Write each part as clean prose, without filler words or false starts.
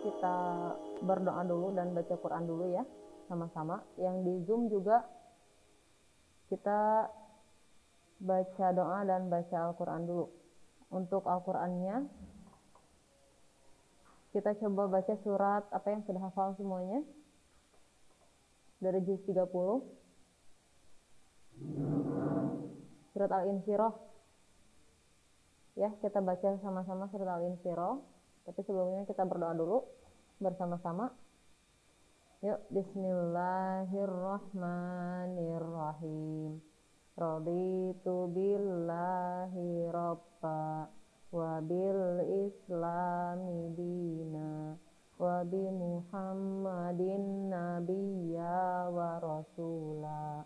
kita berdoa dulu dan baca Quran dulu ya, sama-sama. Yang di Zoom juga kita baca doa dan baca Al-Quran dulu. Untuk Al-Qurannya, kita coba baca surat apa yang sudah hafal semuanya. Dari juz 30. Surat Al-Insyirah. Ya, kita baca sama-sama surat Al-Insyirah. Tapi sebelumnya kita berdoa dulu bersama-sama. Yuk, bismillahirrahmanirrahim. Raditu billahi rabba wa bil islami dina wa bi muhammadin nabiyya wa rasula.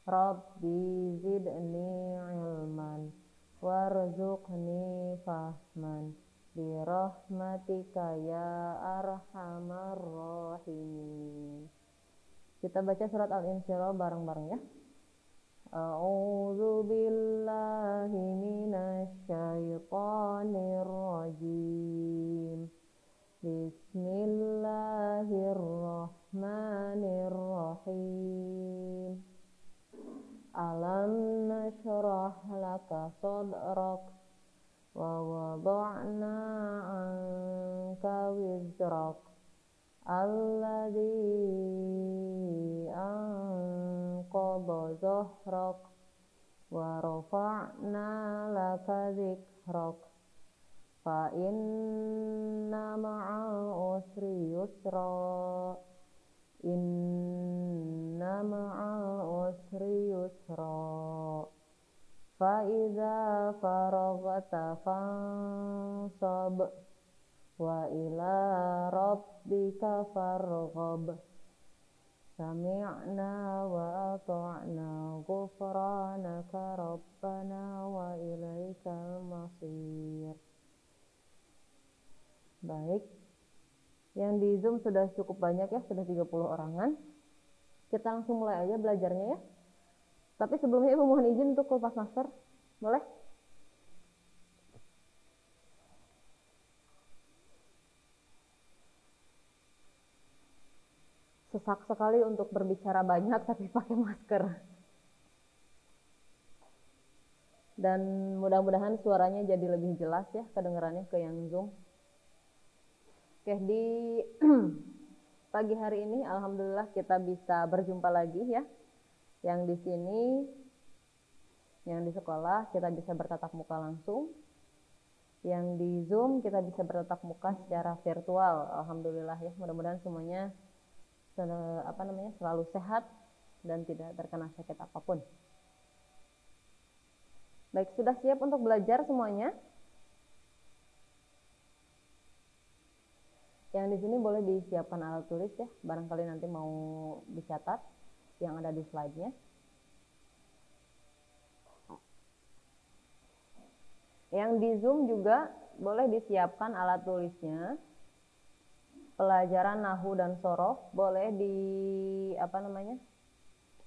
Rabbi zidni ilman warzuqni fahman birahmatika ya arhamar rahimin. Kita baca surat Al-Insyirah bareng-bareng ya. A'udzu billahi minasy syaithanir rajim. Bismillahirrahmanirrahim. Alam nashrah laka sadrak wa wada'na 'anka wizrak alladzi anqadha dhahrak wa rafa'na laka dzikrak fa inna ma'al usri yusra inna ma'al usri yusra fa idza faraghta fansab wa ila rabbika farghab. Sami'na wa ata'na ghufranaka rabbana wa ilaikal masir. Baik, yang di Zoom sudah cukup banyak ya, sudah 30 orangan. Kita langsung mulai aja belajarnya ya. Tapi sebelumnya Ibu mohon izin untuk lepas masker, boleh? Sesak sekali untuk berbicara banyak tapi pakai masker. Dan mudah-mudahan suaranya jadi lebih jelas ya kedengarannya ke yang Zoom. Oke, di pagi hari ini alhamdulillah kita bisa berjumpa lagi ya. Yang di sini, yang di sekolah kita bisa bertatap muka langsung. Yang di Zoom kita bisa bertatap muka secara virtual. Alhamdulillah ya, mudah-mudahan semuanya selalu sehat dan tidak terkena sakit apapun. Baik, sudah siap untuk belajar semuanya? Yang di sini boleh disiapkan alat tulis ya, barangkali nanti mau dicatat yang ada di slide-nya. Yang di Zoom juga boleh disiapkan alat tulisnya. Pelajaran nahwu dan sorof boleh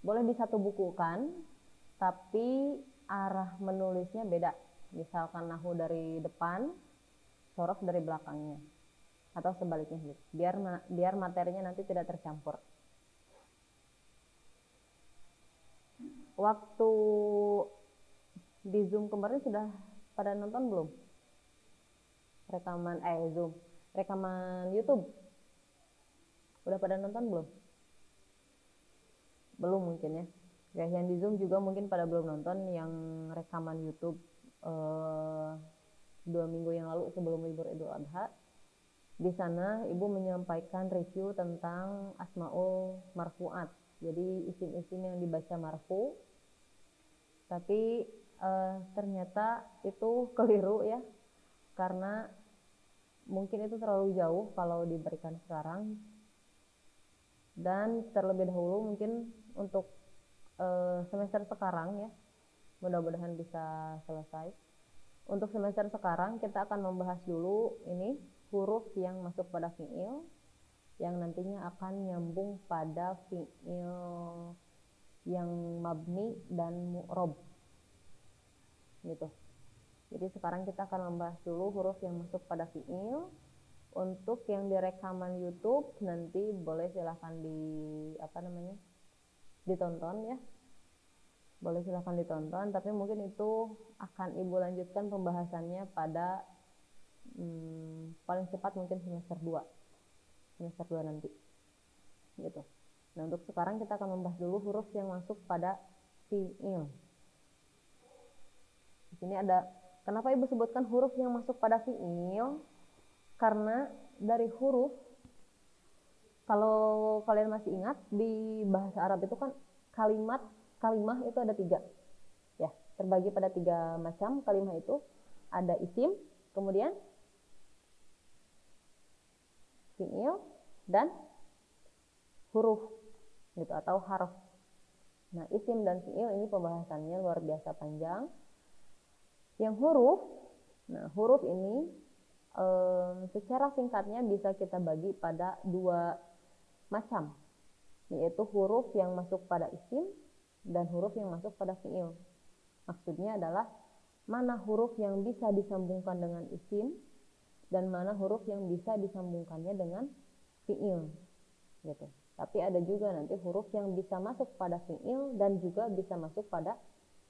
boleh disatubukukan, tapi arah menulisnya beda. Misalkan nahwu dari depan, sorof dari belakangnya, atau sebaliknya gitu. Biar materinya nanti tidak tercampur. Waktu di Zoom kemarin sudah pada nonton belum? Rekaman YouTube. Udah pada nonton belum? Belum mungkin ya. Guys, yang di Zoom juga mungkin pada belum nonton yang rekaman YouTube 2 minggu yang lalu sebelum libur Idul Adha. Di sana Ibu menyampaikan review tentang asmaul marfu'at. Jadi isim-isim yang dibaca marfu. Tapi ternyata itu keliru ya. Karena mungkin itu terlalu jauh kalau diberikan sekarang. Dan terlebih dahulu mungkin untuk semester sekarang ya, mudah-mudahan bisa selesai. Untuk semester sekarang kita akan membahas dulu ini huruf yang masuk pada fi'il yang nantinya akan nyambung pada fi'il yang mabni dan mu'rob gitu. Jadi sekarang kita akan membahas dulu huruf yang masuk pada fi'il Untuk yang di rekaman YouTube nanti boleh silahkan ditonton ya. Boleh silahkan ditonton, tapi mungkin itu akan Ibu lanjutkan pembahasannya pada paling cepat mungkin semester 2 nanti gitu. Nah, untuk sekarang kita akan membahas dulu huruf yang masuk pada fiil. Di sini ada, kenapa Ibu sebutkan huruf yang masuk pada fiil? Karena dari huruf, kalau kalian masih ingat di bahasa Arab itu kan kalimah itu ada 3 ya, terbagi pada 3 macam kalimah itu. Ada isim, kemudian fiil, dan huruf gitu atau harf. Nah, isim dan fiil ini pembahasannya luar biasa panjang. Yang huruf, nah huruf ini secara singkatnya bisa kita bagi pada 2 macam, yaitu huruf yang masuk pada isim dan huruf yang masuk pada fiil. Maksudnya adalah mana huruf yang bisa disambungkan dengan isim dan mana huruf yang bisa disambungkannya dengan fiil gitu. Tapi ada juga nanti huruf yang bisa masuk pada fiil dan juga bisa masuk pada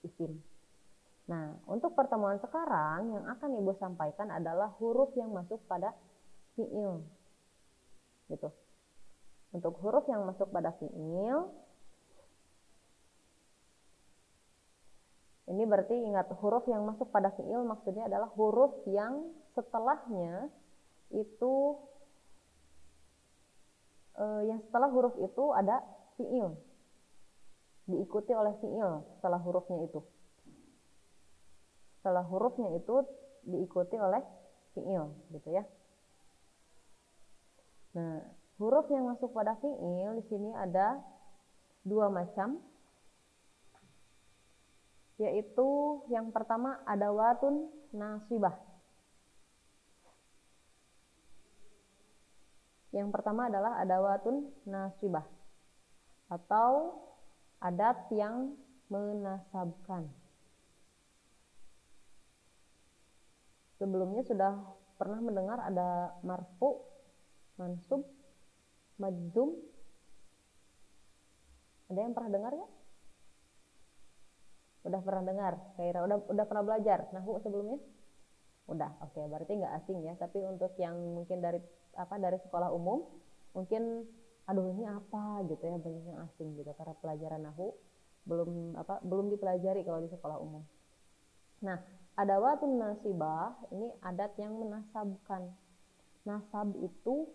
isim. Nah, untuk pertemuan sekarang yang akan Ibu sampaikan adalah huruf yang masuk pada fiil gitu. Untuk huruf yang masuk pada fiil, ini berarti ingat, huruf yang masuk pada fiil maksudnya adalah huruf yang setelahnya itu yang setelah huruf itu ada fiil, diikuti oleh fiil setelah hurufnya itu. Setelah hurufnya itu diikuti oleh fiil gitu ya. Nah, huruf yang masuk pada fiil di sini ada 2 macam, yaitu yang pertama adawatun nasibah. Yang pertama adalah adawatun nasibah atau adat yang menasabkan. Sebelumnya sudah pernah mendengar ada marfu, mansub, majzum. Ada yang pernah dengar ya? Udah pernah dengar? Kaira udah pernah belajar nahwu sebelumnya? Udah, oke, berarti nggak asing ya. Tapi untuk yang mungkin dari sekolah umum, mungkin aduh ini apa gitu ya, banyak yang asing gitu karena pelajaran nahwu belum dipelajari kalau di sekolah umum. Nah, adawatun nasibah ini adat yang menasabkan. Nasab itu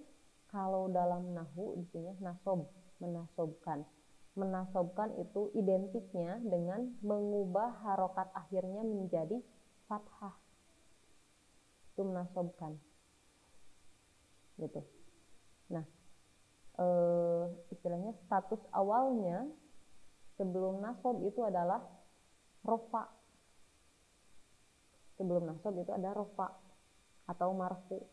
kalau dalam nahwu di sini nasob, menasobkan. Menasobkan itu identiknya dengan mengubah harokat akhirnya menjadi fathah. Itu menasobkan. Gitu. Nah, istilahnya status awalnya sebelum nasob itu adalah rofa. Sebelum nasob itu ada rofa atau marfu.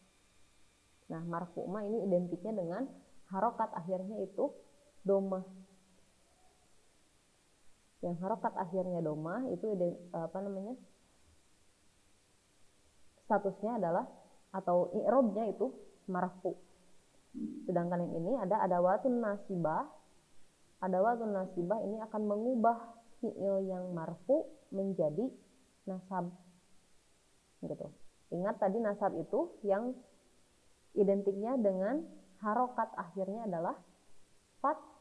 Nah, marfu mah ini identiknya dengan harokat akhirnya itu domah. Yang harokat akhirnya domah itu statusnya adalah atau i'robnya itu marfu. Sedangkan yang ini ada adawatun nasibah. Adawatun nasibah ini akan mengubah fi'il yang marfu menjadi nasab. Gitu. Ingat tadi nasab itu yang identiknya dengan harokat akhirnya adalah fathah.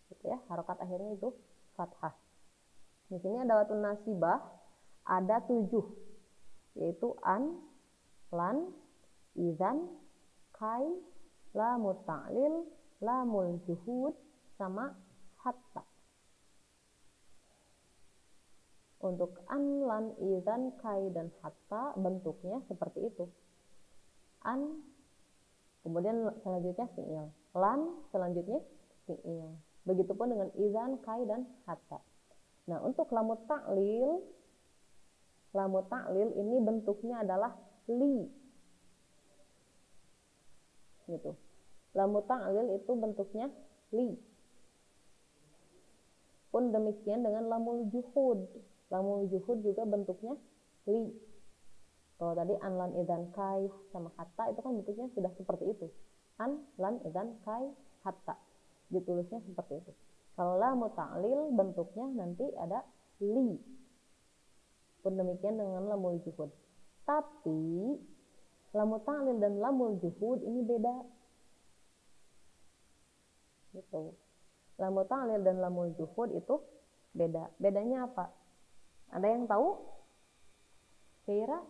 Gitu ya, harokat akhirnya itu fathah. Di sini adawatun nasibah ada 7, yaitu an, lan, izan, kai, lamut ta'lil, lamul juhud, sama hatta. Untuk an, lan, izan, kai, dan hatta bentuknya seperti itu. An, kemudian selanjutnya fi'il. Lan, selanjutnya fi'il. Begitupun dengan izan, kai, dan hatta. Nah, untuk lamut ta'lil ini bentuknya adalah li. Gitu. Lamut ta'lil itu bentuknya li. Pun demikian dengan lamul juhud. Lamul juhud juga bentuknya li. Kalau tadi an, lan, idan, kai sama hatta itu kan bentuknya sudah seperti itu. An, lan, idan, kai, hatta. Ditulisnya seperti itu. Kalau lamu ta'lil bentuknya nanti ada li. Pun demikian dengan lamul juhud. Tapi lamu ta'lil dan lamul juhud ini beda. Gitu. Lamu ta'lil dan lamul juhud itu beda. Bedanya apa? Ada yang tahu? Kira?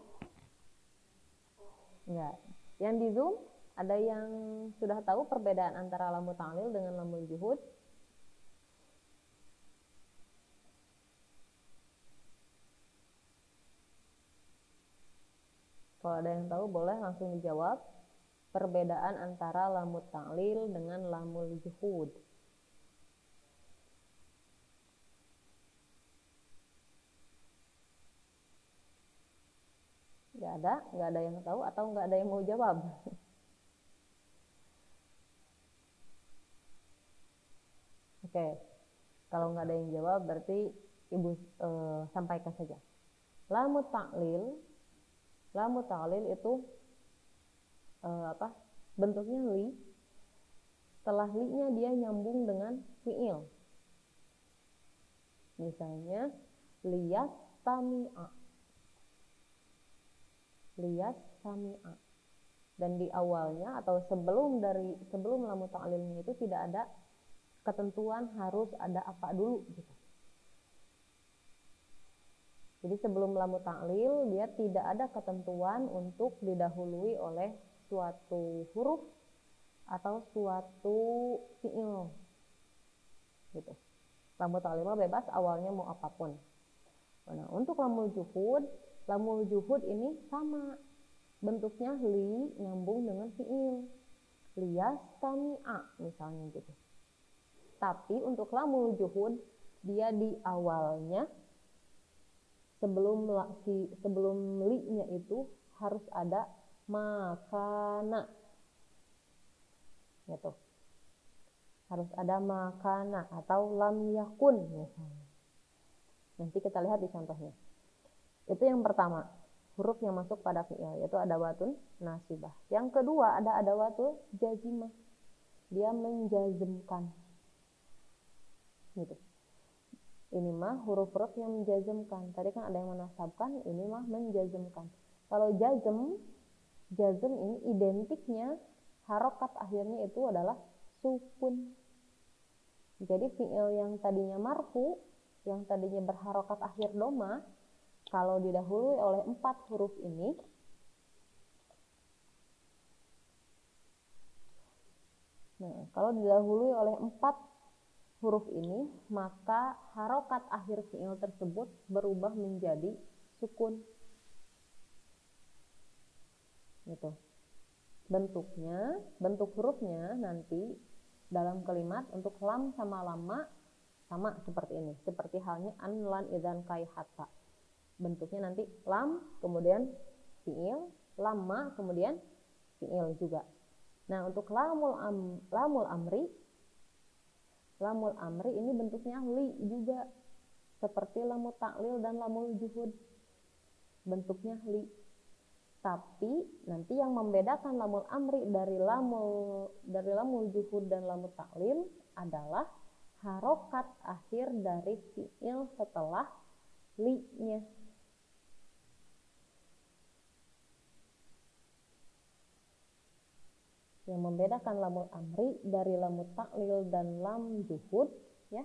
Enggak. Yang di Zoom ada yang sudah tahu perbedaan antara lamu ta'lil dengan lamul juhud? Kalau ada yang tahu boleh langsung dijawab. Perbedaan antara lamu ta'lil dengan lamul juhud. Nggak ada yang tahu atau nggak ada yang mau jawab. Oke, kalau nggak ada yang jawab berarti ibu sampaikan saja. Lamu ta'lil itu bentuknya li. Setelah li-nya dia nyambung dengan fi'il. Misalnya liyastami'a. Dan di awalnya atau sebelum lamu ta'lilnya itu tidak ada ketentuan harus ada apa dulu gitu. Jadi sebelum lamu ta'lil dia tidak ada ketentuan untuk didahului oleh suatu huruf atau suatu fi'il gitu. Lamu ta'lil bebas awalnya mau apapun. Nah, untuk lamul juhud ini sama. Bentuknya li nyambung dengan fi'il. Liyastami'a misalnya gitu. Tapi untuk lamul juhud dia di awalnya sebelum li-nya itu harus ada makana. Gitu. Harus ada makana atau lam yakun misalnya. Nanti kita lihat di contohnya. Itu yang pertama, huruf yang masuk pada fi'il, yaitu adawatun nasibah. Yang kedua ada adawatul jazimah. Dia menjazmkan. Gitu. Ini mah huruf-huruf yang menjazmkan. Tadi kan ada yang menasabkan, ini mah menjazmkan. Kalau jazm ini identiknya harokat akhirnya itu adalah sukun. Jadi fi'il yang tadinya marfu, yang tadinya berharokat akhir doma, kalau didahului oleh 4 huruf ini, kalau didahului oleh 4 huruf ini, maka harokat akhir fi'il tersebut berubah menjadi sukun. Gitu. Bentuk hurufnya nanti dalam kalimat untuk lam sama lama sama seperti ini. Seperti halnya an, lan, idzan, kai, hatta. Bentuknya nanti lam, kemudian fi'il, lama, kemudian fi'il juga. Nah, untuk lamul amri ini bentuknya li juga. Seperti lamu ta'lil dan lamul juhud. Bentuknya li. Tapi nanti yang membedakan lamul amri dari lamul juhud dan lamul ta'lil adalah harokat akhir dari fi'il setelah li-nya. Yang membedakan lamul amri dari lamul ta'lil dan lam juhud, ya.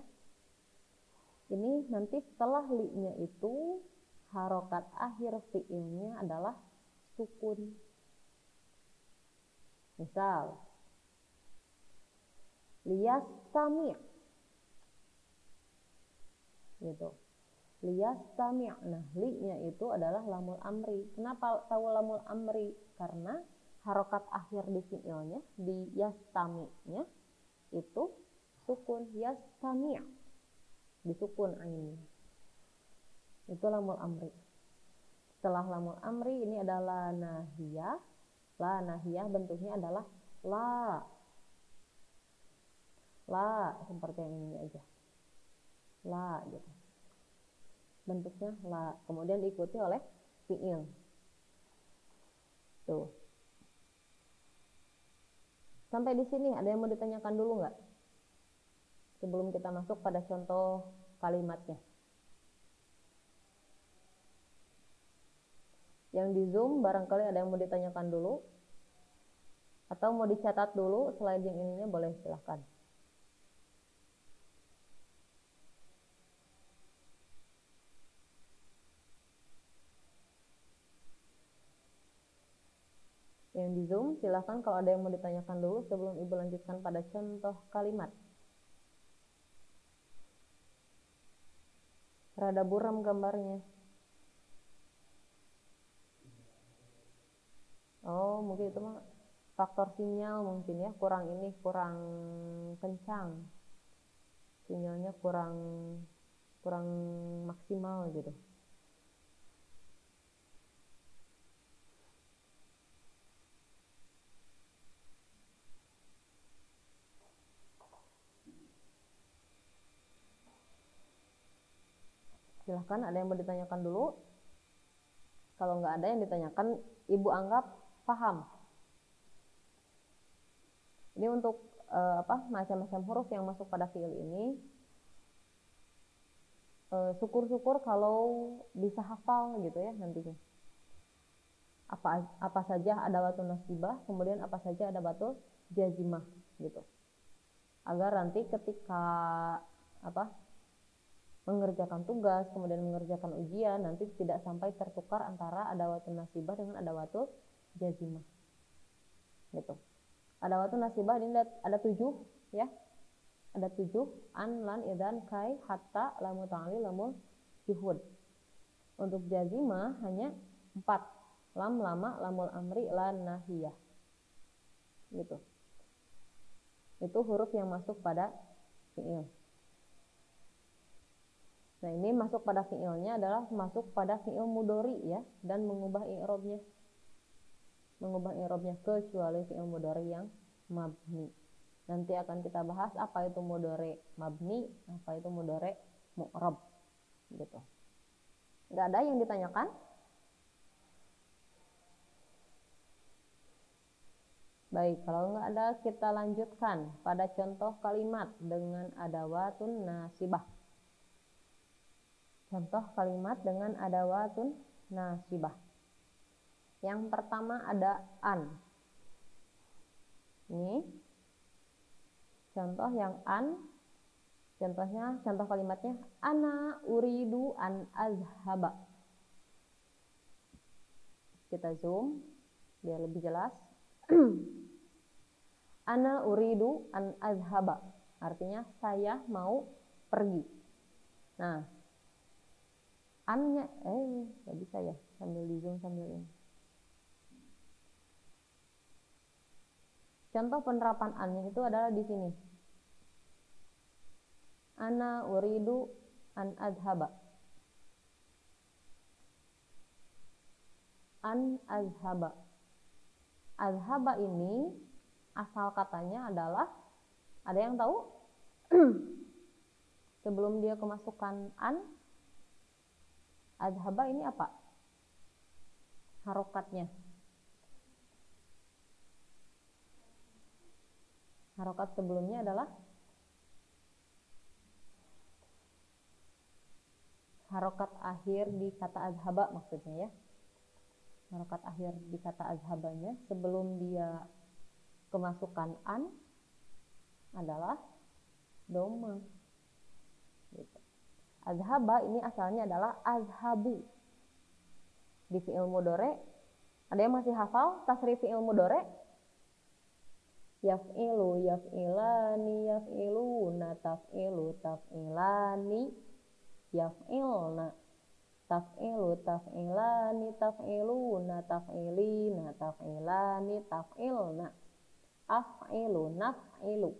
Ini nanti setelah li-nya itu harokat akhir fi'ilnya adalah sukun. Misal liyastami', gitu. Liyastami'. Nah, li-nya itu adalah lamul amri. Kenapa tahu lamul amri? Karena harokat akhir di fi'ilnya, di yastami'-nya itu sukun. Yastami', disukun ainnya. Itu lamul amri. Setelah lamul amri ini adalah nahiyah. La nahiyah bentuknya adalah la. La seperti yang ini aja. La gitu. Bentuknya la. Kemudian diikuti oleh fi'il. Tuh. Sampai di sini ada yang mau ditanyakan dulu nggak? Sebelum kita masuk pada contoh kalimatnya. Yang di Zoom barangkali ada yang mau ditanyakan dulu. Atau mau dicatat dulu slide yang ininya, boleh silahkan. Yang di Zoom silahkan kalau ada yang mau ditanyakan dulu sebelum Ibu lanjutkan pada contoh kalimat. Rada buram gambarnya. Oh, mungkin itu mah faktor sinyal mungkin ya, kurang kencang. Sinyalnya kurang maksimal gitu. Silahkan, ada yang mau ditanyakan dulu. Kalau nggak ada yang ditanyakan, Ibu anggap paham. Ini untuk macam-macam huruf yang masuk pada fiil ini. Syukur-syukur kalau bisa hafal gitu ya nantinya. Apa saja adawatun nasibah, kemudian apa saja adawatul jazimah gitu. Agar nanti ketika mengerjakan tugas, kemudian mengerjakan ujian, nanti tidak sampai tertukar antara adawatun nasibah dengan adawatul jazimah. Gitu. Adawatun nasibah ini ada 7 ya. Ada 7, an, lan, idan, kai, hatta, lamu ta'lil, lamu juhud. Untuk jazimah hanya 4. Lam, lama, lamul amri, lan, nahiyah. Gitu. Itu huruf yang masuk pada fi'il. Nah, ini masuk pada fi'ilnya adalah masuk pada fi'il mudhari ya, dan mengubah i'rabnya. Mengubah i'rabnya kecuali fi'il mudhari yang mabni. Nanti akan kita bahas apa itu mudhari mabni, apa itu mudhari mu'rab gitu. Enggak ada yang ditanyakan? Baik, kalau enggak ada kita lanjutkan pada contoh kalimat dengan adawatun nasibah. Contoh kalimat dengan adawatun nasibah. Yang pertama ada an. Ini contoh yang an. Contoh kalimatnya ana uridu an azhaba. Kita zoom biar lebih jelas. Ana uridu an azhaba. Artinya saya mau pergi. Nah, annya nggak bisa ya, sambil di zoom sambil ini. Contoh penerapan annya itu adalah di sini. Ana uridu an azhaba. An azhaba. Azhaba ini asal katanya adalah, ada yang tahu? Sebelum dia kemasukan an, azhaba ini apa? Harokatnya. Harokat sebelumnya adalah harokat akhir di kata azhaba maksudnya ya. Harokat akhir di kata azhabanya sebelum dia kemasukan an adalah doma. Gitu. Azhaba ini asalnya adalah azhabu. Di fi'il mudhari, ada yang masih hafal tasrif fi'il mudhari? Yaf'ilu, yaf'ilani, yaf'iluna, taf'ilu, taf'ilani, yaf'ilna, taf'ilu, taf'ilani, taf'iluna, taf'ilina, taf'ilani, taf'ilna, af'ilu, naf'ilu.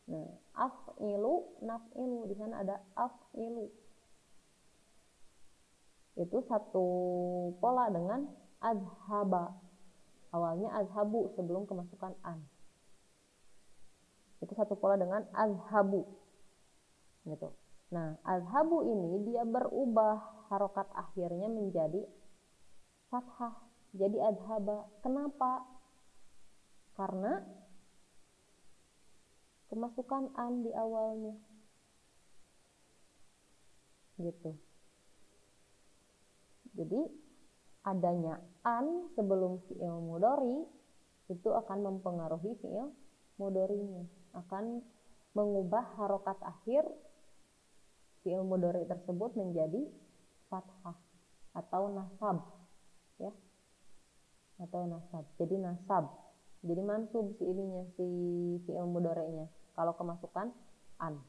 Nah, af'ilu, naf'ilu, di sana ada af'ilu. Itu satu pola dengan azhaba. Awalnya azhabu sebelum kemasukan an. Itu satu pola dengan azhabu. Gitu. Nah, azhabu ini dia berubah harokat akhirnya menjadi fathah jadi adhaba. Kenapa? Karena kemasukan an di awalnya. Gitu. Jadi adanya an sebelum fi'il mudhari itu akan mempengaruhi fi'il mudhari'nya, akan mengubah harokat akhir fi'il mudhari tersebut menjadi fathah atau nasab, ya, atau nasab. Jadi nasab, jadi mansub si ininya, si fi'il mudhari'nya kalau kemasukan an.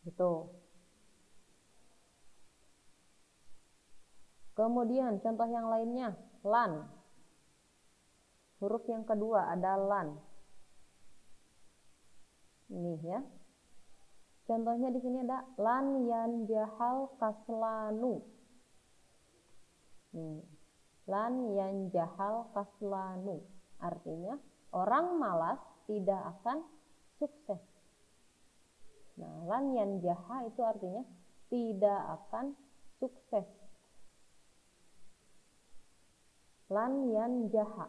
Gitu. Kemudian contoh yang lainnya, lan. Huruf yang kedua ada lan. Ini ya. Contohnya di sini ada lan yanjahal kaslanu. Nih. Lan yanjahal kaslanu. Artinya orang malas tidak akan sukses. Nah, lan yanjaha itu artinya tidak akan sukses. Lan yanjaha.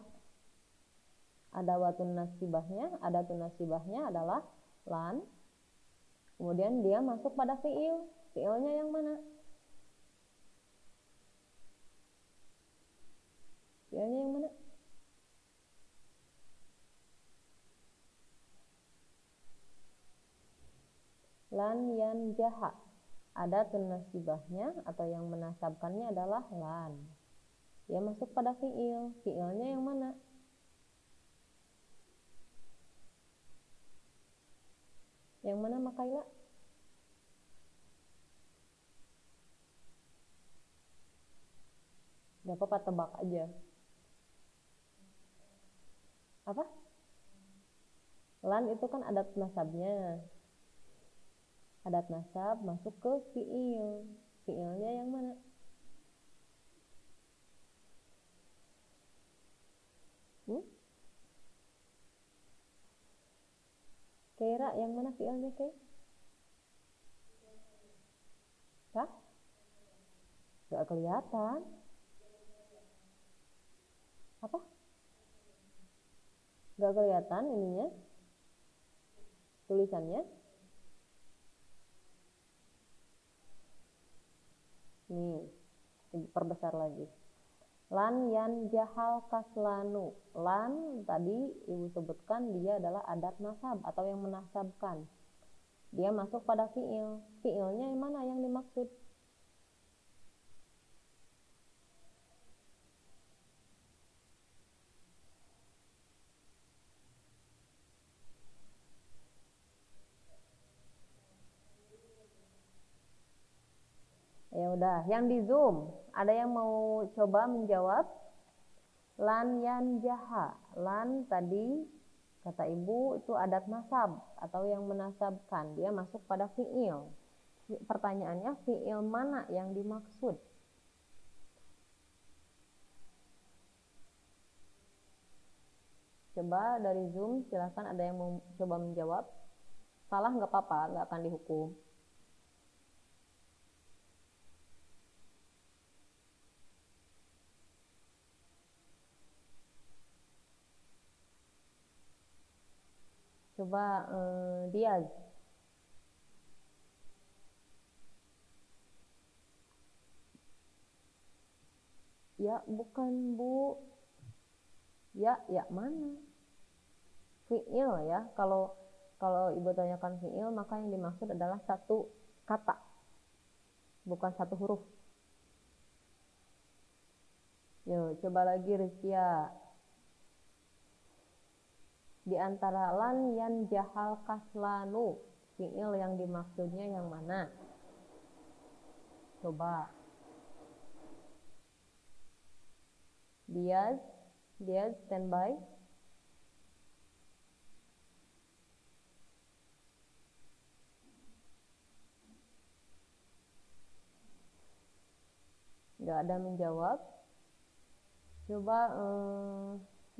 Adatun nasibahnya adalah lan. Kemudian dia masuk pada fi'il. Fi'ilnya yang mana? Fi'ilnya yang mana? Lan yanjaha. Adatun nasibahnya atau yang menasabkannya adalah lan. Dia masuk pada fi'il. Fi'ilnya yang mana? Yang mana Makaila? Gak apa-apa, tebak aja. Apa? Lan itu kan adat nasabnya. Adat nasab masuk ke fi'il. Fi'ilnya yang mana? Kira yang mana fi'ilnya, Kay? Hah? Gak kelihatan. Apa? Gak kelihatan ininya? Tulisannya? Nih, perbesar lagi. Lan yanjahal kaslanu. Lan tadi ibu sebutkan dia adalah adat nasab atau yang menasabkan. Dia masuk pada fi'il. Fi'ilnya yang mana yang dimaksud? Ya udah, yang di Zoom, ada yang mau coba menjawab? Lan yanjaha. Lan tadi kata ibu itu adat nasab atau yang menasabkan. Dia masuk pada fi'il. Pertanyaannya, fi'il mana yang dimaksud? Coba dari Zoom, silakan ada yang mau coba menjawab. Salah nggak apa-apa, nggak akan dihukum. Coba Diaz. Ya, bukan Bu. Ya mana? Fi'il ya. Kalau ibu tanyakan fi'il, maka yang dimaksud adalah satu kata, bukan satu huruf. Yuk, coba lagi Rizkia. Di antara lan yanjahal kaslanu, fi'il yang dimaksudnya yang mana? Coba. Diaz standby. Gak ada menjawab. Coba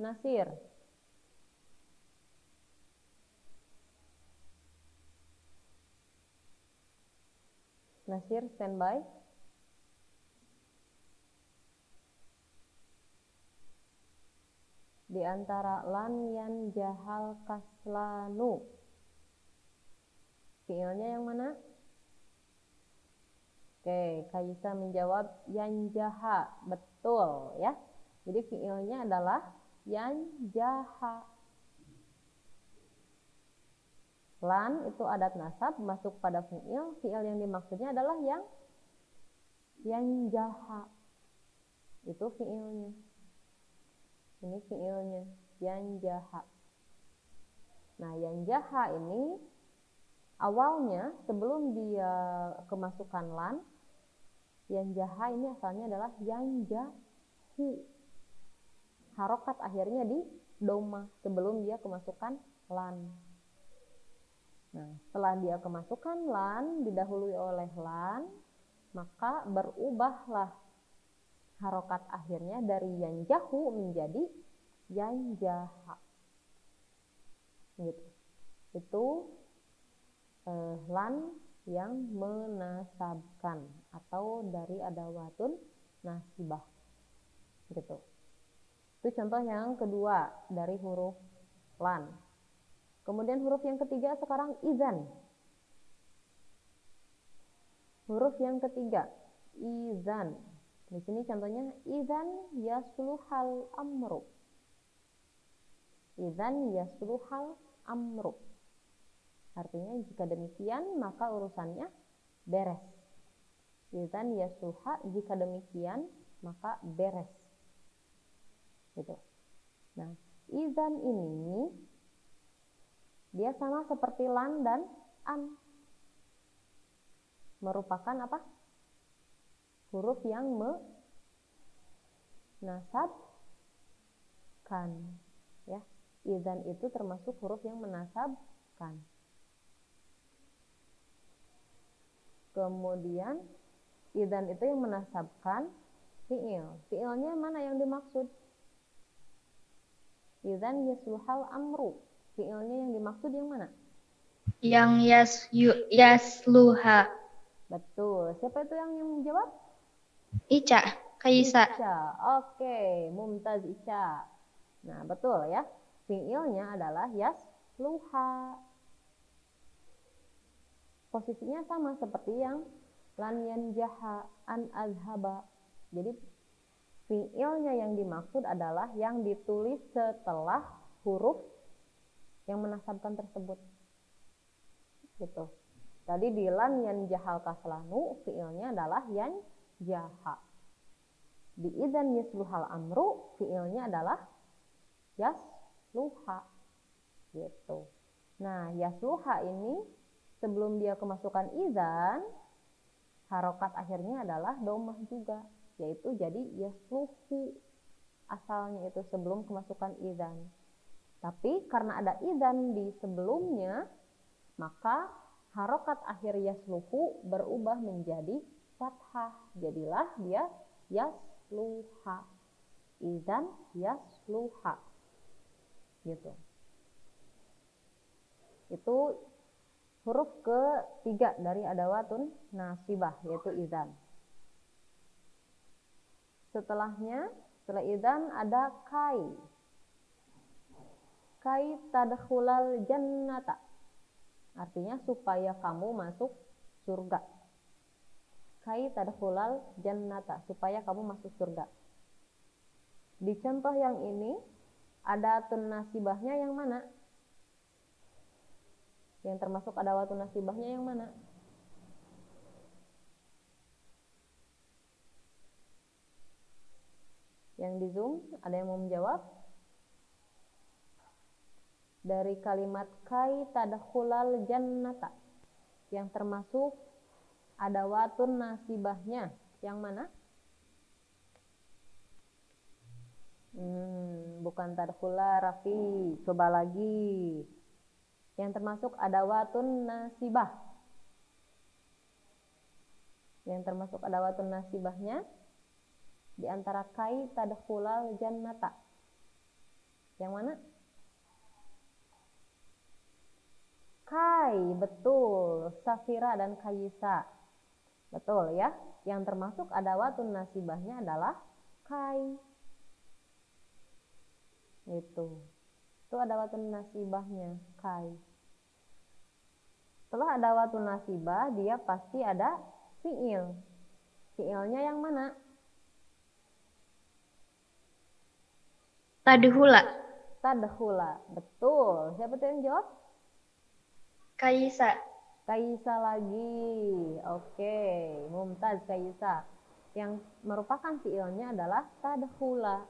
Nasir. Nasir standby. di antara lan, yan, jahal, kaslanu. Fiilnya yang mana? Oke, Kaisa menjawab yanjaha. Betul ya. Jadi fiilnya adalah yanjaha. Lan itu adat nasab masuk pada fiil. Fiil yang dimaksudnya adalah yang yanjaha. Itu fiilnya. Ini fiilnya yanjaha. Nah, yanjaha ini awalnya sebelum dia kemasukan lan, yanjaha ini asalnya adalah yanjahu. Harokat akhirnya di doma sebelum dia kemasukan lan. Nah, setelah dia kemasukan lan, didahului oleh lan, maka berubahlah harokat akhirnya dari yanjahu menjadi yanjaha. Gitu. Itu lan yang menasabkan atau dari adawatun nasibah. Gitu. Itu contoh yang kedua dari huruf lan. Kemudian huruf yang ketiga sekarang izan. Huruf yang ketiga izan. Di sini contohnya izan yasluhal amru. Izan yasluhal amru. Artinya jika demikian maka urusannya beres. Izan yasluha, jika demikian maka beres. Gitu. Nah, izan ini dia sama seperti lan dan an. Merupakan apa? Huruf yang menasabkan. Ya, izan itu termasuk huruf yang menasabkan. Kemudian izan itu yang menasabkan fiil. Fiilnya mana yang dimaksud? Izan yasluhal amru. Fiilnya yang dimaksud yang mana? Yang yasluha. Betul. Siapa itu yang menjawab? Ica, Kaisa. Ica. Oke, Mumtaz Ica. Nah, betul ya. Fiilnya adalah yasluha. Posisinya sama seperti yang lan yanjaha, an azhaba. Jadi fiilnya yang dimaksud adalah yang ditulis setelah huruf yang menasabkan tersebut. Gitu. Tadi di lan yanjahal kaslanu, fiilnya adalah yanjaha. Di idzan yasluhal amru, fiilnya adalah yasluha. Gitu. Nah, yasluha ini sebelum dia kemasukan idzan, harokat akhirnya adalah domah juga, yaitu jadi yasluhu. Asalnya itu sebelum kemasukan idzan. Tapi karena ada idzan di sebelumnya, maka harokat akhir yasluhu berubah menjadi fathah. Jadilah dia yasluha. Idzan yasluha. Gitu. Itu huruf ketiga dari adawatun nasibah, yaitu idzan. Setelah idzan ada kai. Kai tadkhulal jannata. Artinya supaya kamu masuk surga. Kai tadkhulal jannata, supaya kamu masuk surga. Di contoh yang ini adatun nasibahnya yang mana? Yang termasuk adawatun nasibahnya yang mana? Yang di Zoom, ada yang mau menjawab? Dari kalimat kai tadkhulal jannata, yang termasuk adawatun nasibahnya yang mana? Bukan tadkhula, Rafi. Coba lagi. Yang termasuk adawatun nasibah. Yang termasuk adawatun nasibahnya di antara kai tadkhulal jannata. Yang mana? Kai, betul. Safira dan Kaisa. Betul ya. Yang termasuk adawatun nasibahnya adalah kai. Itu adawatun nasibahnya, kai. Setelah adawatun nasibah, dia pasti ada fiil. Fiilnya yang mana? Tadhula. Tadkhula. Betul. Siapa tuh yang jawab? Kaisa. Kaisa lagi. Oke, mumtaz Kaisa. Yang merupakan fiilnya adalah tadkhula.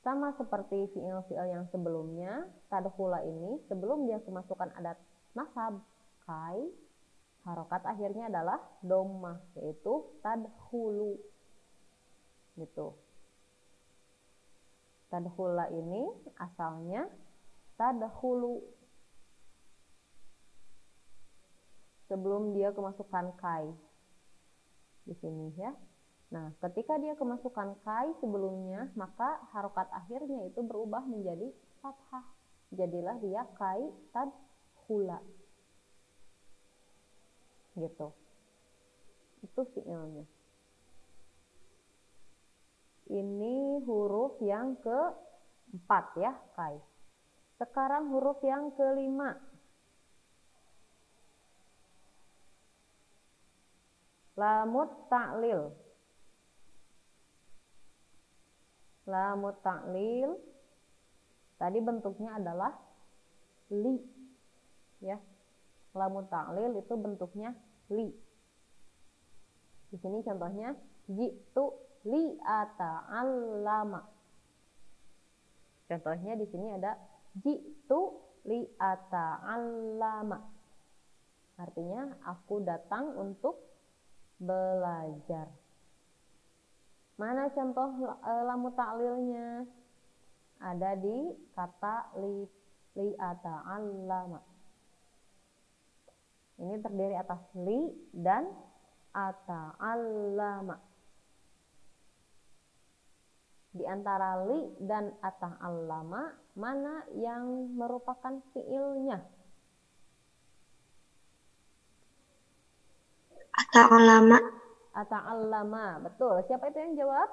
Sama seperti fiil-fiil yang sebelumnya, tadkhula ini sebelum dia kemasukan adat nasab kai, harokat akhirnya adalah dhammah, yaitu tadkhulu. Gitu. Tadkhula ini asalnya tadkhulu. Sebelum dia kemasukan kai. Di sini ya. Nah, ketika dia kemasukan kai sebelumnya, maka harokat akhirnya itu berubah menjadi fathah. Jadilah dia kai tadkhula. Gitu. Itu fiilnya. Ini huruf yang keempat ya, kai. Sekarang huruf yang kelima. Lamut ta'lil. Lamut ta'lil tadi bentuknya adalah li. Ya. Lamut ta'lil itu bentuknya li. Di sini contohnya jitu li ata'allama. Contohnya di sini ada jitu li ata'allama. Artinya aku datang untuk belajar. Mana contoh lamu ta'lilnya? Ada di kata li ata'allama. Ini terdiri atas li dan ata'allama. Di antara li dan ata'allama, mana yang merupakan fiilnya? Ata'allama. Ata'allama, betul. Siapa itu yang jawab?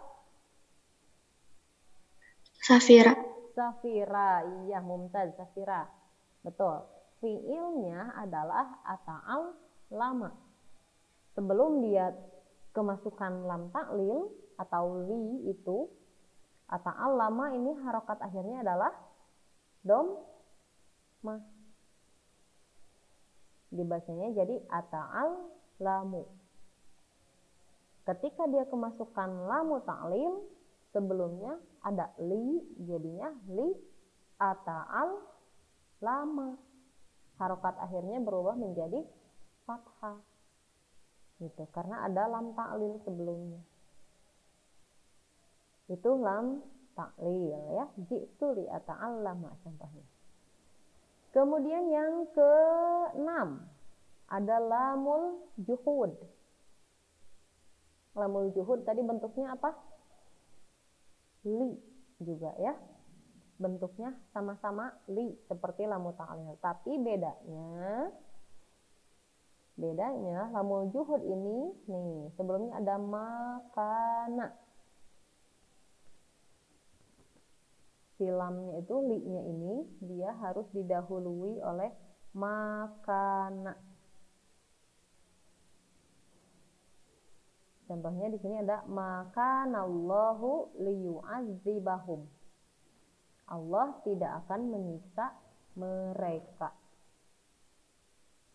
Safira. Safira, iya mumtaz, Safira. Betul. Fiilnya adalah ata'allama. Sebelum dia kemasukan lam ta'lil atau li itu, ata'allama ini harokat akhirnya adalah dhammah. Dibacanya jadi ata'allamu. Ketika dia kemasukan lamu ta'lil, sebelumnya ada li, jadinya li ata'allama. Harokat akhirnya berubah menjadi fathah. Gitu, karena ada lam ta'lil sebelumnya. Itu lam ta'lil ya. Jitu li ata'allama contohnya. Kemudian yang ke-6 ada lamul juhud. Lamul juhud tadi bentuknya apa? Li juga ya. Bentuknya sama-sama li seperti lamu ta'lil. Tapi bedanya lamul juhud ini nih, sebelumnya ada makana. Silamnya itu li-nya ini dia harus didahului oleh makana. Contohnya di sini ada makanallahu liyu'adzibahum. Allah tidak akan menyiksa mereka.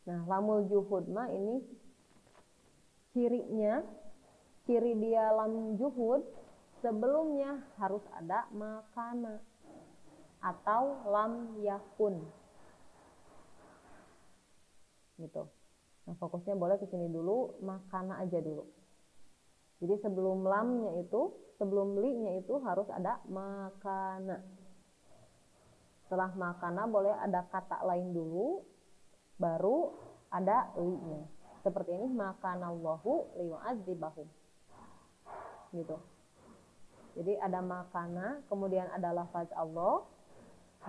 Nah, lamul juhud mah ini ciri dia lam juhud sebelumnya harus ada makana atau lam yakun. Gitu. Nah, fokusnya boleh ke sini dulu, makana aja dulu. Jadi sebelum lamnya itu, sebelum li-nya itu harus ada makana. Setelah makana boleh ada kata lain dulu, baru ada li-nya. Seperti ini, makanallahu liyu'adzibahum. Gitu. Jadi ada makana, kemudian ada lafaz Allah,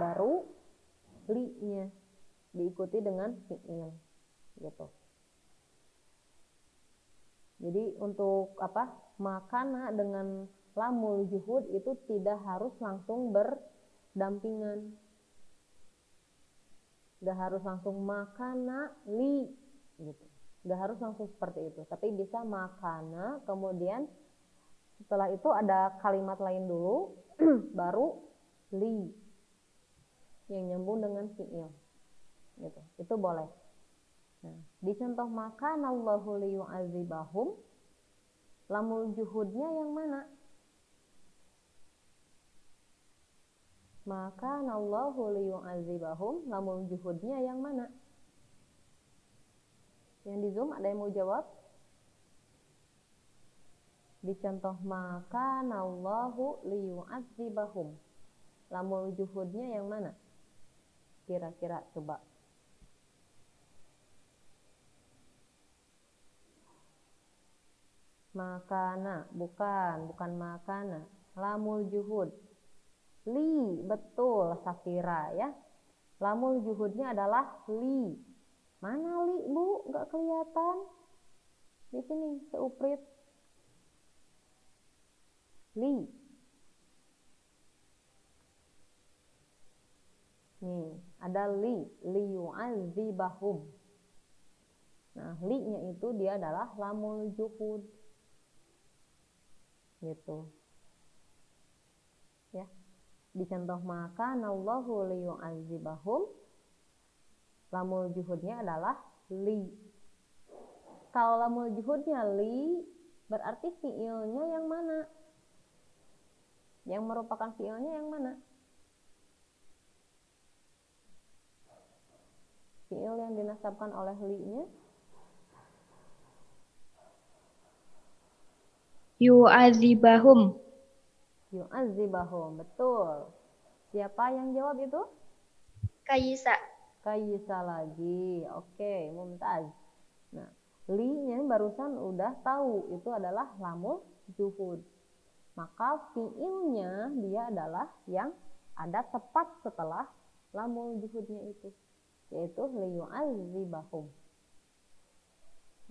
baru li-nya diikuti dengan fi'il. Gitu. Jadi untuk makana dengan lamul juhud itu tidak harus langsung dampingan. Gak harus langsung makana li gitu. Gak harus langsung seperti itu, tapi bisa makana, kemudian setelah itu ada kalimat lain dulu, baru li yang nyambung dengan fi'il gitu. Itu boleh. Nah, di contoh makana Allahu liyu'adzibahum, lamul juhudnya yang mana? Maka Allahu liyu'adzibahum, lamul juhudnya yang mana? Yang di Zoom ada yang mau jawab? Di contoh maka Allahu liyu'adzibahum, lamul juhudnya yang mana? Kira-kira coba. Makana, bukan makana. Lamul juhud. Li, betul Safira ya. Lamul juhudnya adalah li. Mana li, Bu? Nggak kelihatan. Di sini, seuprit. Li. Nih, ada li. Liyu'adzibahum. Nah, li-nya itu dia adalah lamul juhud. Gitu. Ya. Di contoh maka Allahu liyu'adzibahum, lamul juhudnya adalah li. Kalau lamul juhudnya li, berarti fi'ilnya yang mana? Yang merupakan fi'ilnya yang mana? Fi'il yang dinasabkan oleh li-nya? Yu'adzibahum. Yu'adzibahum, betul. Siapa yang jawab itu? Kaisa. Kaisa lagi. Oke, mumtaz. Nah, li-nya barusan udah tahu itu adalah lamul juhud. Maka fi'ilnya dia adalah yang ada tepat setelah lamul juhudnya itu, yaitu liyu'adzibahum.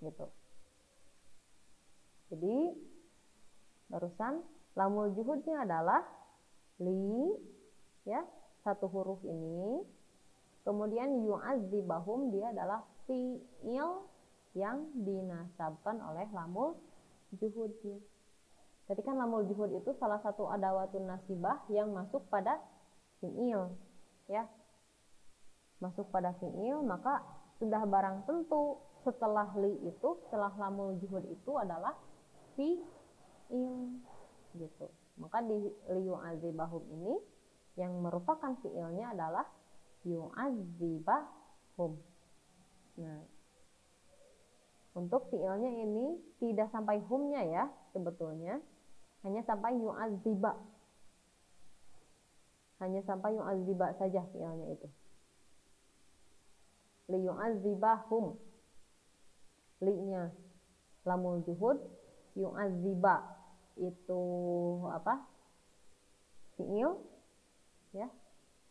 Gitu. Jadi barusan lamul juhudnya adalah li, ya, satu huruf ini. Kemudian yu'adzibahum dia adalah fi'il yang dinasabkan oleh lamul juhudnya. Tadi kan lamul juhud itu salah satu adawatun nasibah yang masuk pada fi'il, ya. Masuk pada fi'il, maka sudah barang tentu setelah li itu, setelah lamul juhud itu adalah fi'il. Gitu. Maka di liyu'adzibahum ini yang merupakan fi'ilnya adalah yu'adzibahum. Nah, untuk fi'ilnya ini tidak sampai humnya ya sebetulnya, hanya sampai yu'adziba. Hanya sampai yu'adziba saja fi'ilnya itu. Liyu'adzibahum. Li-nya lamul juhud, yu'adziba itu apa? Fi'il, ya.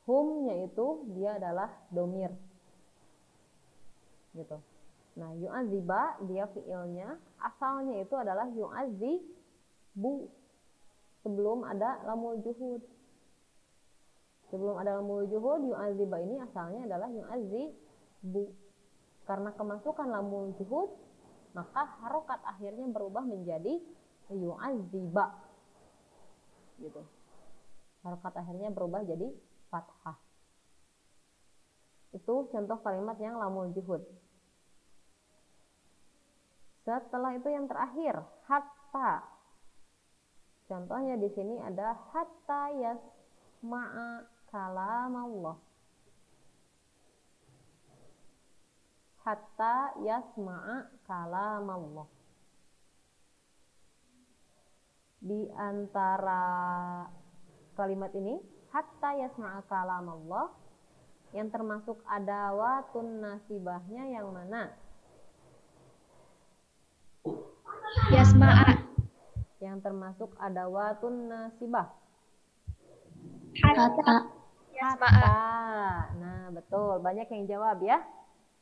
Hum-nya itu dia adalah domir. Gitu. Nah, yu'adziba dia fi'ilnya, asalnya itu adalah yu'adzibu. Sebelum ada lamul juhud. Sebelum ada lamul juhud, yu'adziba ini asalnya adalah yu'adzibu. Karena kemasukan lamul juhud, maka harokat akhirnya berubah menjadi yu'adziba. Gitu. Harokat akhirnya berubah jadi fathah. Itu contoh kalimat yang lamul juhud. Setelah itu yang terakhir, hatta. Contohnya di sini ada hatta yasma'a kalam Allah. Hatta yasma'a kalam Allah. Di antara kalimat ini, hatta yasma'a kalam Allah, yang termasuk adawatun nasibahnya yang mana? Yasma'a. Yang termasuk adawatun nasibah. Hatta. Hatta. Nah, betul. Banyak yang jawab ya.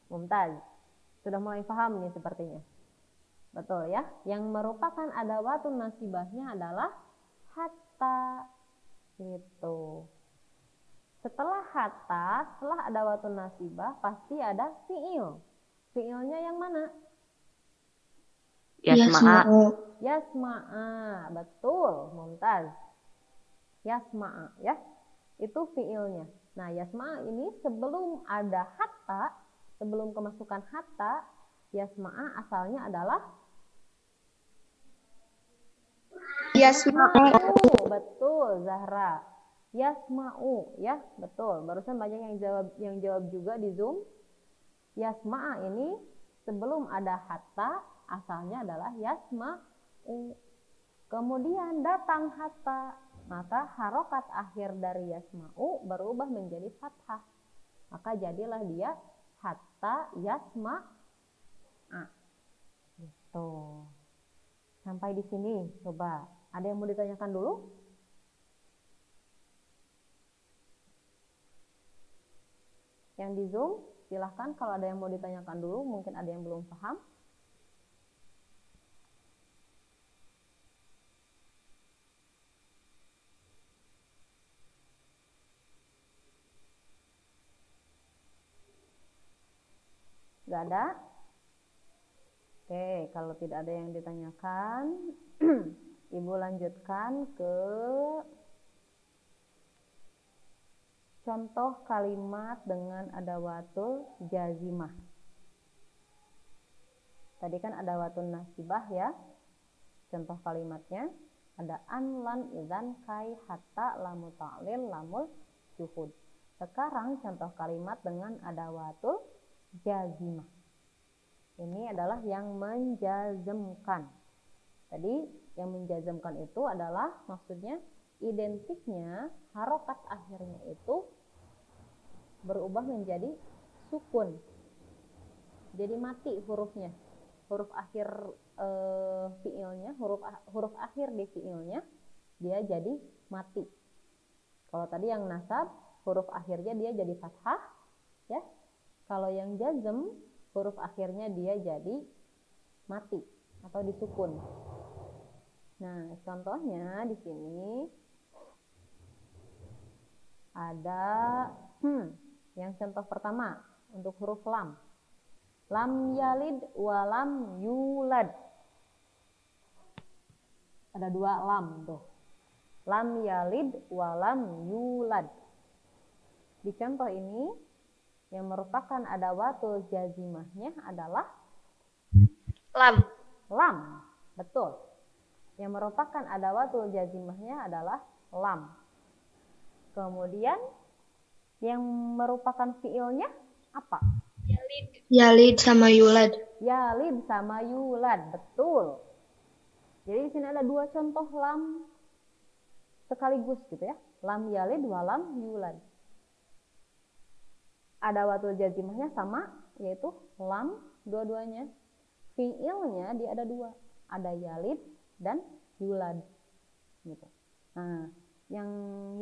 Mumtaz. Sudah mulai paham nih sepertinya. Betul ya. Yang merupakan adawatun nasibahnya adalah hatta. Gitu. Setelah hatta, setelah ada watun nasibah, pasti ada fi'il. Fi'ilnya yang mana? Yasma'u. Yasma'a, betul, mumtaz. Yasma'a, ya, itu fi'ilnya. Nah, yasma'a ini sebelum ada hatta, sebelum kemasukan hatta, yasma'a asalnya adalah Yasma'u. betul, Zahra. Yasma'u, ya, betul. Barusan banyak yang jawab juga di Zoom. Yasma'a ini sebelum ada hatta, asalnya adalah yasma'u. Kemudian datang hatta, maka harokat akhir dari yasma'u berubah menjadi fathah. Maka jadilah dia hatta yasma'a. Gitu. Sampai di sini, coba. Ada yang mau ditanyakan dulu? Yang di Zoom, silahkan kalau ada yang mau ditanyakan dulu, mungkin ada yang belum paham. Gak ada? Oke, kalau tidak ada yang ditanyakan, Ibu lanjutkan ke contoh kalimat dengan adawatul jazimah. Tadi kan adawatul nasibah ya. Contoh kalimatnya ada an, lan, idzan, kai, hatta, lamu ta'lil, lamul juhud. Sekarang contoh kalimat dengan adawatul jazimah. Ini adalah yang menjazmkan. Tadi yang menjazmkan itu adalah maksudnya identiknya harokat akhirnya itu berubah menjadi sukun. Jadi mati hurufnya. Huruf akhir fiilnya, huruf akhir di fiilnya dia jadi mati. Kalau tadi yang nasab, huruf akhirnya dia jadi fathah, ya. Kalau yang jazm, huruf akhirnya dia jadi mati atau disukun. Nah, contohnya di sini ada yang contoh pertama untuk huruf lam. Lam yalid wa lam yulad. Ada dua lam tuh. Lam yalid wa lam yulad. Di contoh ini yang merupakan adawatul jazimahnya adalah Lam. lam. Betul. Yang merupakan adawatul jazimahnya adalah lam. Kemudian yang merupakan fiilnya apa? Yalid sama yulad. Yalid sama yulad, betul. Jadi di sini ada dua contoh lam sekaligus gitu ya. Lam yalid wa lam yulad. Adawatul jazimahnya sama, yaitu lam dua-duanya. Fiilnya dia ada dua, ada yalid dan yulad. Gitu. Nah, yang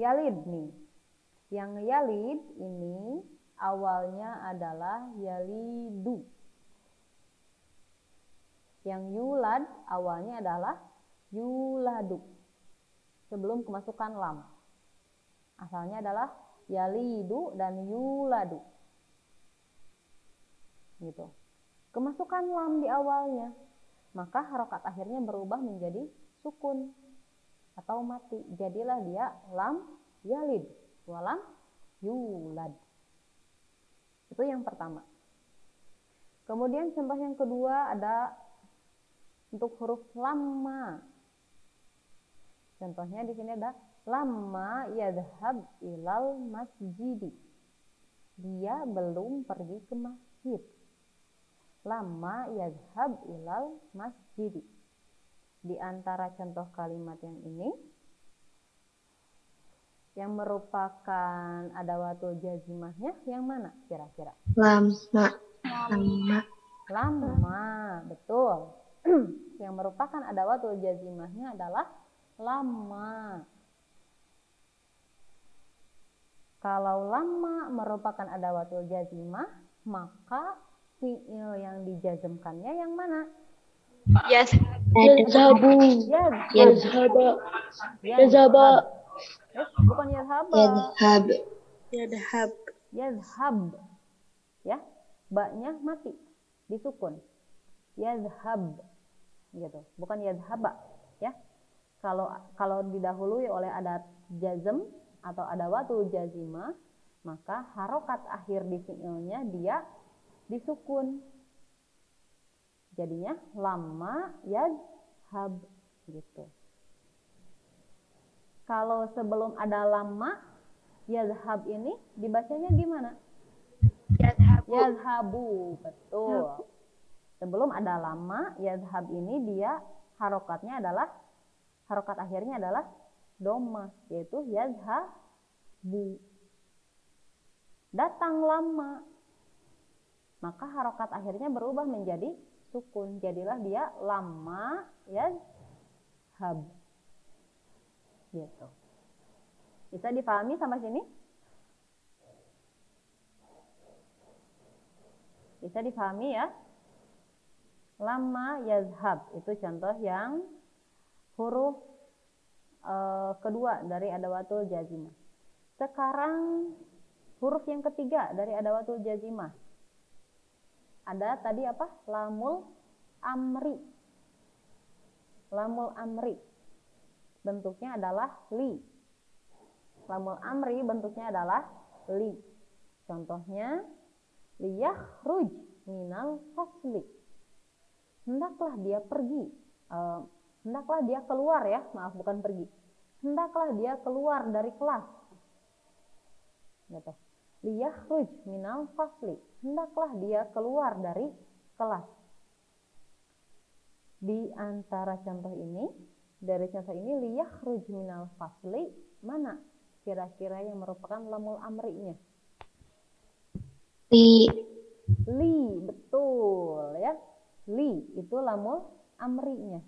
yalid nih. Yang yalid ini awalnya adalah yalidu. Yang yulad awalnya adalah yuladu. Sebelum kemasukan lam. Asalnya adalah yalidu dan yuladu. Gitu. Kemasukan lam di awalnya, maka harokat akhirnya berubah menjadi sukun atau mati. Jadilah dia lam yalid walam yulad. Itu yang pertama. Kemudian contoh yang kedua ada untuk huruf lamma. Contohnya di sini ada lamma yadhhab ilal masjidi. Dia belum pergi ke masjid. Lamma yadhhab ilal masjidi. Di antara contoh kalimat yang ini, yang merupakan adawatul jazimahnya yang mana kira-kira? Lamma. Lamma, betul. Yang merupakan adawatul jazimahnya adalah lamma. Kalau lamma merupakan adawatul jazimah, maka fiil yang dijazmkannya yang mana? Yazhabu. Yazhaba. Yazhaba. Bukan yazhaba. Yazhab. Yadhab. Yadhab. Ya, ba-nya mati, disukun. Yadhab. Gitu. Bukan yadhaba, ya. Kalau didahului oleh adat jazm atau adawatul jazimah, maka harokat akhir di fi'ilnya dia disukun. Jadinya lama yadhab gitu. Kalau sebelum ada lama yadhab ini dibacanya gimana? Yadhabu, betul. Sebelum ada lama yadhab ini dia harokat akhirnya adalah dhamma, yaitu yadhabu. Datang lama, maka harokat akhirnya berubah menjadi sukun. Jadilah dia lama yadhab. Gitu. Bisa dipahami sampai sini? Bisa dipahami ya? Lama yazhab itu contoh yang huruf kedua dari adawatul jazimah. Sekarang huruf yang ketiga dari adawatul jazimah. Ada tadi apa? Lamul amri. Lamul amri. Bentuknya adalah li. Lamul amri bentuknya adalah li. Contohnya liyakhruj minal fasli. Hendaklah dia pergi. Hendaklah dia keluar ya, maaf bukan pergi. Hendaklah dia keluar dari kelas. Gitu. Liyakhruj minal fasli. Hendaklah dia keluar dari kelas. Di antara contoh ini, dari contoh ini liyakhruj minal fasli, mana kira-kira yang merupakan lamul amri'nya? Li, betul ya. Li itu lamul amri'nya.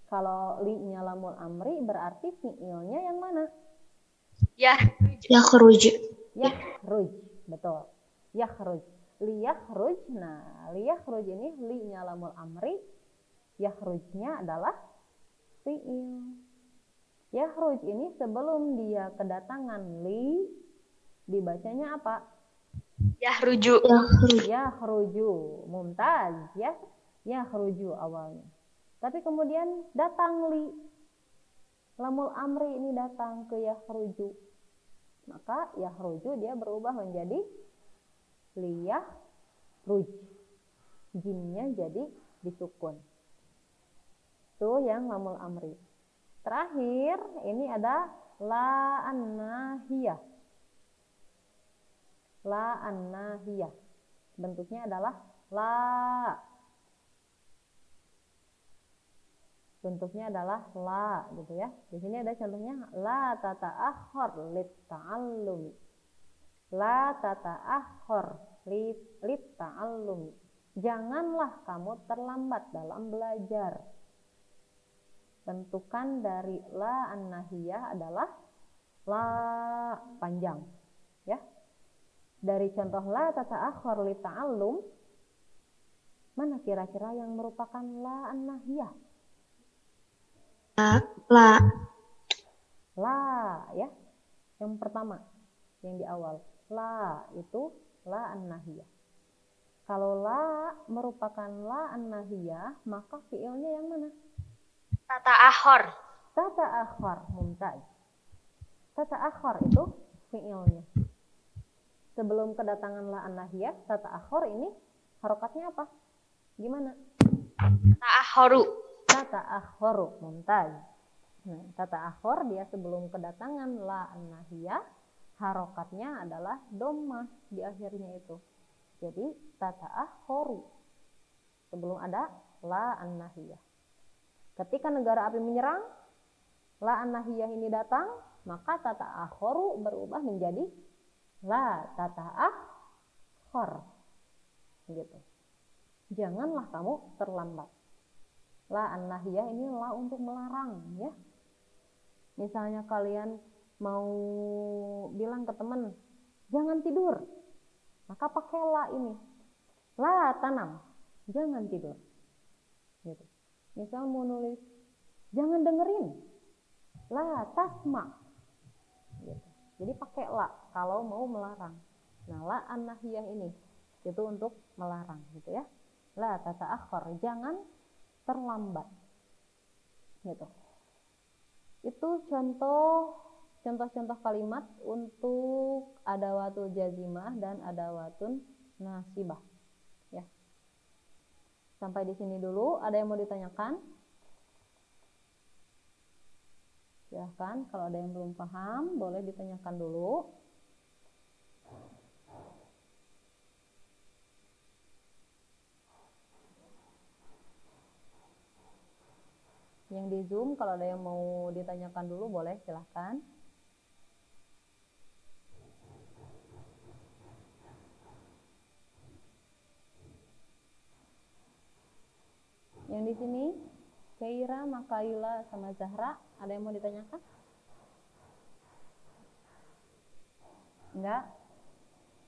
Kalau li-nya lamul amri berarti fi'ilnya yang mana? Yakhruj. Yakhruj, betul. Yakhruj. Liyakhruj. Nah, liyakhruj ini li-nya lamul amri, yakhrujnya adalah fi'il. Yakhruj ini sebelum dia kedatangan li, dibacanya apa? Yahruju. Yakhruju. Mumtaz ya. Yakhruju awalnya. Tapi kemudian datang li. Lamul amri ini datang ke yakhruju. Maka yakhruju dia berubah menjadi liyahruj. Jimnya jadi disukun. Itu yang lamul amri. Terakhir ini ada la an-nahiyah. La an-nahiyah. Bentuknya adalah la. Bentuknya adalah la gitu ya. Di sini ada contohnya la tata'akhkhar lit ta'allumi. La tata'akhkhar lit ta'allumi. Janganlah kamu terlambat dalam belajar. Bentukan dari la an-nahiyah adalah la panjang ya. Dari contoh la tata'akhkhar lit ta'allum, mana kira-kira yang merupakan la an-nahiyah? La ya. Yang pertama, yang di awal. La itu la an-nahiyah. Kalau la merupakan la an-nahiyah, maka fiilnya yang mana? Tata'akhkhar. Tata'akhkhar, mumtaz. Tata'akhkhar itu fiilnya. Sebelum kedatangan la an-nahiyah, tata'akhkhar ini harokatnya apa? Gimana? Ta'akhkharu. Tata'akhkharu, mumtaz. Nah, tata'akhkhar dia sebelum kedatangan la an-nahiyah, harokatnya adalah dhammah di akhirnya itu. Jadi tata'akhkharu. Sebelum ada la an-nahiyah. Ketika negara api menyerang, la an-nahiyah ini datang, maka tata'akhkharu berubah menjadi la tata'akhkhar. Gitu. Janganlah kamu terlambat. La an-nahiyah ini la untuk melarang ya. Misalnya kalian mau bilang ke teman, jangan tidur. Maka pakai la ini. La tanam, jangan tidur. Gitu. Misal mau nulis, jangan dengerin. La tasma. Gitu. Jadi pakai la kalau mau melarang. Nah, la an-nahiyah ini itu untuk melarang gitu ya. La tata'akhkhar, jangan terlambat. Gitu. Itu contoh-contoh kalimat untuk adawatul jazimah dan adawatun nasibah. Ya. Sampai di sini dulu. Ada yang mau ditanyakan? Silahkan, kalau ada yang belum paham, boleh ditanyakan dulu. Yang di Zoom, kalau ada yang mau ditanyakan dulu, boleh, silahkan. Yang di sini, Keira, Makaila, sama Zahra, ada yang mau ditanyakan? Enggak?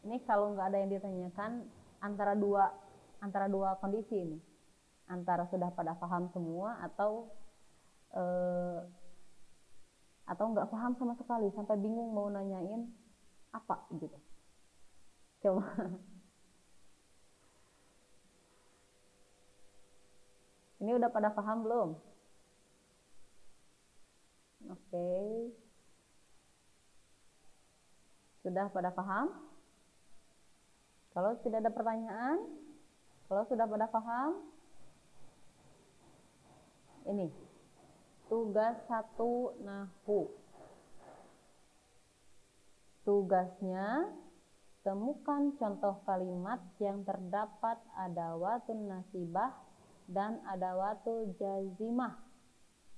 Ini kalau nggak ada yang ditanyakan, antara dua kondisi ini. Antara sudah pada paham semua atau nggak paham sama sekali, sampai bingung mau nanyain apa gitu. Coba. Ini udah pada paham belum? Oke. Sudah pada paham? Kalau tidak ada pertanyaan, kalau sudah pada paham, ini tugas 1 nahwu. Tugasnya, temukan contoh kalimat yang terdapat adawatun nasibah dan adawatul jazimah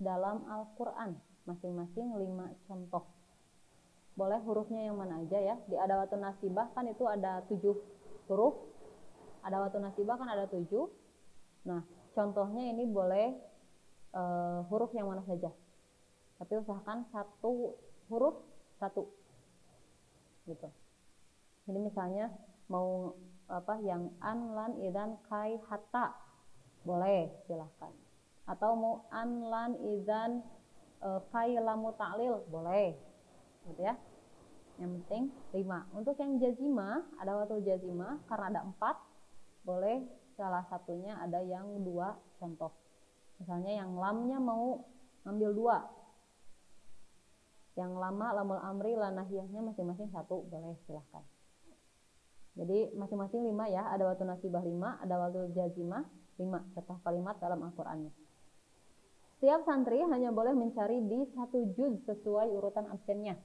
dalam Al-Quran. Masing-masing 5 contoh. Boleh hurufnya yang mana aja ya. Di adawatun nasibah kan itu ada 7 huruf. Adawatun nasibah kan ada 7. Nah, contohnya ini boleh huruf yang mana saja. Tapi usahakan 1 huruf 1. Gitu. Jadi misalnya mau yang an, lan, idan, kai, hatta. Boleh, silahkan. Atau mau an, lan, idan, kai, lamu, ta'lil. Boleh. Gitu ya. Yang penting 5. Untuk yang jazimah, adawatul jazimah, karena ada 4, boleh salah satunya ada yang 2 contoh. Misalnya yang lamnya mau ngambil 2. Yang lama, lamul amri, lanahiyahnya masing-masing 1, boleh, silahkan. Jadi masing-masing 5 ya, adawatul nasibah 5, adawatul jazimah 5 contoh kalimat dalam Al-Qur'annya. Setiap santri hanya boleh mencari di 1 juz sesuai urutan absennya.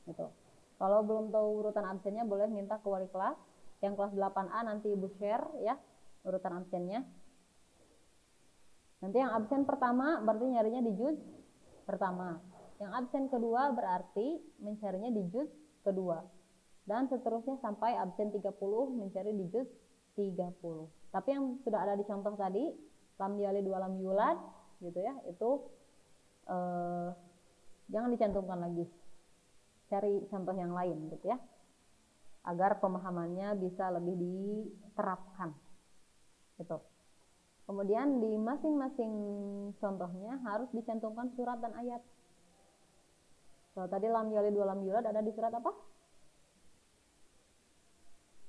Gitu. Kalau belum tahu urutan absennya, boleh minta ke wali kelas. Yang kelas 8A nanti Ibu share ya urutan absennya. Nanti yang absen pertama berarti nyarinya di juz pertama. Yang absen kedua berarti mencarinya di juz kedua. Dan seterusnya sampai absen 30 mencari di juz 30. Tapi yang sudah ada di contoh tadi, lam yalid wa lam yulad gitu ya, itu jangan dicantumkan lagi. Cari contoh yang lain gitu ya. Agar pemahamannya bisa lebih diterapkan. Gitu. Kemudian di masing-masing contohnya harus dicantumkan surat dan ayat. Kalau tadi lam yalid wa lam yulad ada di surat apa?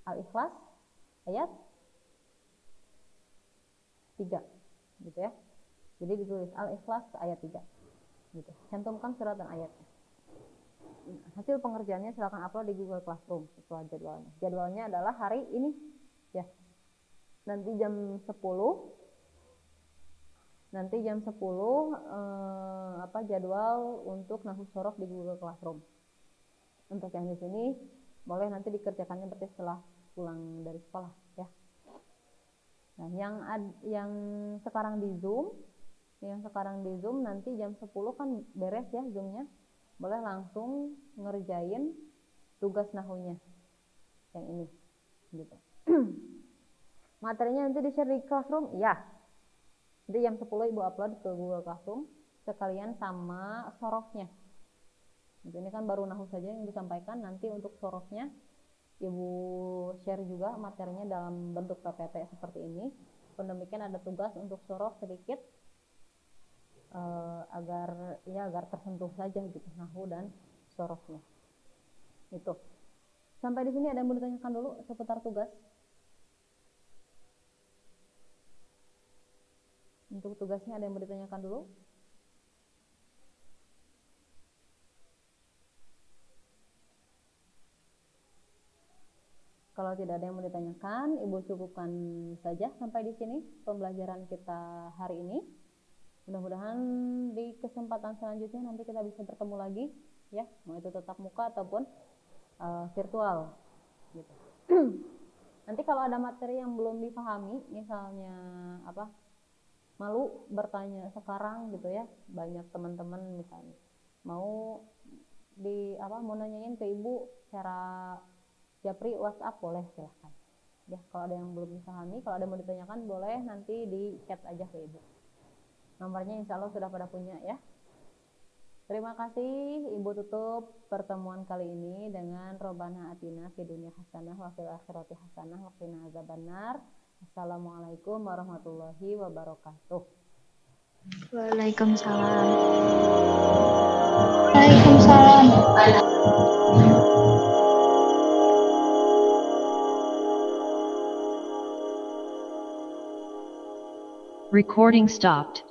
Al-Ikhlas ayat 3 gitu ya. Jadi ditulis Al-Ikhlas ayat 3 gitu. Cantumkan surat dan ayatnya. Hasil pengerjaannya silakan upload di Google Classroom sesuai jadwalnya. Jadwalnya adalah hari ini ya. Nanti jam 10 jadwal untuk nahwu sorof di Google Classroom. Untuk yang di sini boleh nanti dikerjakannya berarti setelah pulang dari sekolah ya. Nah, yang sekarang di Zoom, nanti jam 10 kan beres ya Zoomnya. Boleh langsung ngerjain tugas nahwunya yang ini gitu. Materinya nanti di-share di Classroom ya. Jadi jam 10 Ibu upload ke Google Classroom sekalian sama sorofnya. Ini kan baru nahwu saja yang disampaikan. Nanti untuk sorofnya Ibu share juga materinya dalam bentuk PPT seperti ini. Demikian ada tugas untuk sorof sedikit agar tersentuh saja gitu nahwu dan sorofnya. Itu. Sampai di sini ada yang mau ditanyakan dulu seputar tugas? Untuk tugasnya ada yang mau ditanyakan dulu? Kalau tidak ada yang mau ditanyakan, Ibu cukupkan saja sampai di sini pembelajaran kita hari ini. Mudah-mudahan di kesempatan selanjutnya nanti kita bisa bertemu lagi, ya, mau itu tetap muka ataupun virtual. Gitu. Nanti kalau ada materi yang belum dipahami, misalnya malu bertanya sekarang gitu ya, banyak teman-teman misalnya mau nanyain ke Ibu secara Japri WhatsApp boleh, silahkan ya. Kalau ada yang belum dipahami, kalau ada yang mau ditanyakan boleh nanti di chat aja ke Ibu, nomornya insya Allah sudah pada punya ya. Terima kasih. Ibu tutup pertemuan kali ini dengan Robbana atina fid dunya hasanah wa fil akhirati hasanah wa qina adzabannar. Assalamualaikum warahmatullahi wabarakatuh. Waalaikumsalam. Waalaikumsalam. Recording stopped.